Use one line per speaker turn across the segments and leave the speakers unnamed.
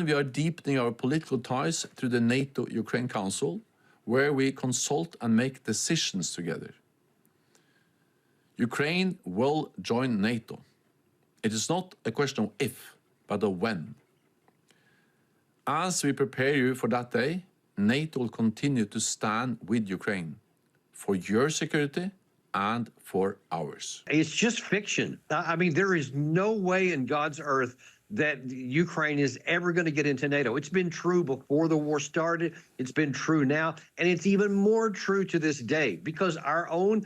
we are deepening our political ties through the NATO-Ukraine Council, where we consult and make decisions together. Ukraine will join NATO. It is not a question of if, but of when. As we prepare you for that day, NATO will continue to stand with Ukraine for your security and for ours.
It's just fiction. I mean, there is no way in God's earth that Ukraine is ever going to get into NATO. It's been true before the war started. It's been true now. And it's even more true to this day because our own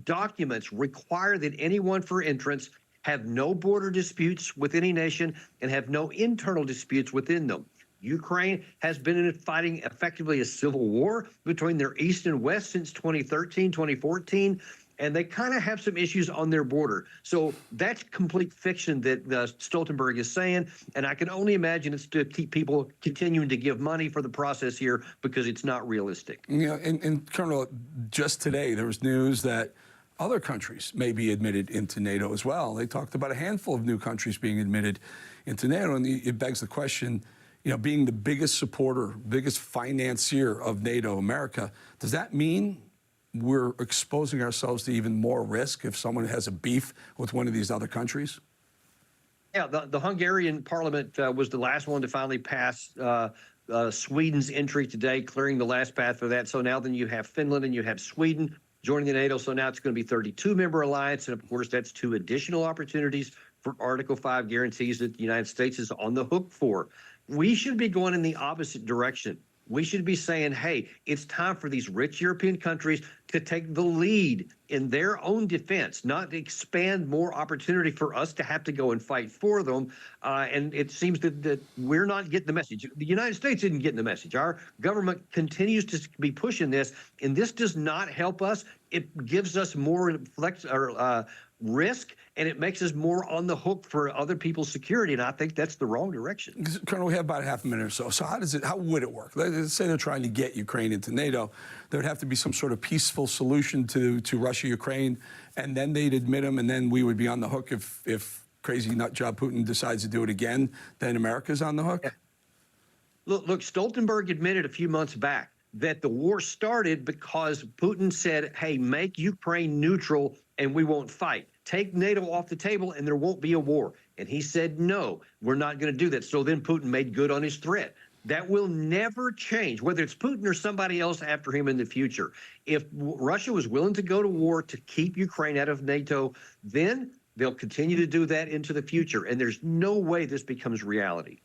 documents require that anyone for entrance have no border disputes with any nation and have no internal disputes within them. Ukraine has been fighting effectively a civil war between their east and west since 2013, 2014, and they kind of have some issues on their border. So that's complete fiction that Stoltenberg is saying, and I can only imagine it's to keep people continuing to give money for the process here because it's not realistic.
You know, and Colonel, just today there was news that other countries may be admitted into NATO as well. They talked about a handful of new countries being admitted into NATO, and it begs the question, you know, being the biggest supporter, biggest financier of NATO, America, does that mean we're exposing ourselves to even more risk if someone has a beef with one of these other countries?
Yeah, the Hungarian parliament was the last one to finally pass Sweden's entry today, clearing the last path for that. So now then you have Finland and you have Sweden joining the NATO. So now it's going to be 32-member alliance. And of course, that's 2 additional opportunities for Article 5 guarantees that the United States is on the hook for. We should be going in the opposite direction. We should be saying, hey, it's time for these rich European countries to take the lead in their own defense, not expand more opportunity for us to have to go and fight for them. And it seems that we're not getting the message. The United States isn't getting the message. Our government continues to be pushing this, and this does not help us. It gives us more risk, and it makes us more on the hook for other people's security, and I think that's the wrong direction.
Colonel, we have about half a minute or so. So how would it work? Let's say they're trying to get Ukraine into NATO. There would have to be some sort of peaceful solution to Russia, Ukraine, and then they'd admit them, and then we would be on the hook if crazy nut job Putin decides to do it again, then America's on the hook?
Yeah. Look, Stoltenberg admitted a few months back that the war started because Putin said, hey, make Ukraine neutral and we won't fight. Take NATO off the table and there won't be a war. And he said, no, we're not going to do that. So then Putin made good on his threat. That will never change, whether it's Putin or somebody else after him in the future. If Russia was willing to go to war to keep Ukraine out of NATO, then they'll continue to do that into the future. And there's no way this becomes reality.